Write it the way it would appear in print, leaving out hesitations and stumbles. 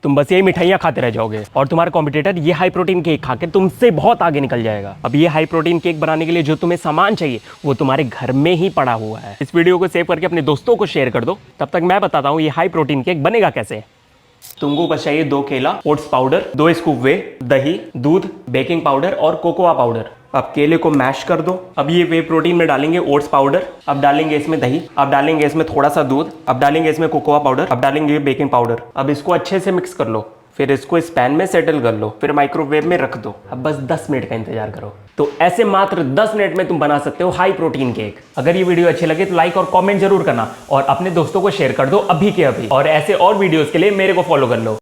तुम बस यही मिठाइयाँ खाते रह जाओगे और तुम्हारा कॉम्पिटिटर ये हाई प्रोटीन केक खा के तुमसे बहुत आगे निकल जाएगा। अब ये हाई प्रोटीन केक बनाने के लिए जो तुम्हें सामान चाहिए वो तुम्हारे घर में ही पड़ा हुआ है। इस वीडियो को सेव करके अपने दोस्तों को शेयर कर दो। तब तक मैं बताता हूँ ये हाई प्रोटीन केक बनेगा कैसे। तुमको बस चाहिए 2 केला, ओट्स पाउडर, 2 स्कूप वे, दही, दूध, बेकिंग पाउडर और कोकोआ पाउडर। अब केले को मैश कर दो। अब ये वे प्रोटीन में डालेंगे ओट्स पाउडर, अब डालेंगे इसमें दही, अब डालेंगे इसमें थोड़ा सा दूध, अब डालेंगे इसमें कोकोआ पाउडर, अब डालेंगे बेकिंग पाउडर। अब इसको अच्छे से मिक्स कर लो, फिर इसको इस पैन में सेटल कर लो, फिर माइक्रोवेव में रख दो। अब बस 10 मिनट का इंतजार करो। तो ऐसे मात्र 10 मिनट में तुम बना सकते हो हाई प्रोटीन केक। अगर ये वीडियो अच्छी लगे तो लाइक और कमेंट जरूर करना और अपने दोस्तों को शेयर कर दो अभी के अभी। और ऐसे और वीडियोस के लिए मेरे को फॉलो कर लो।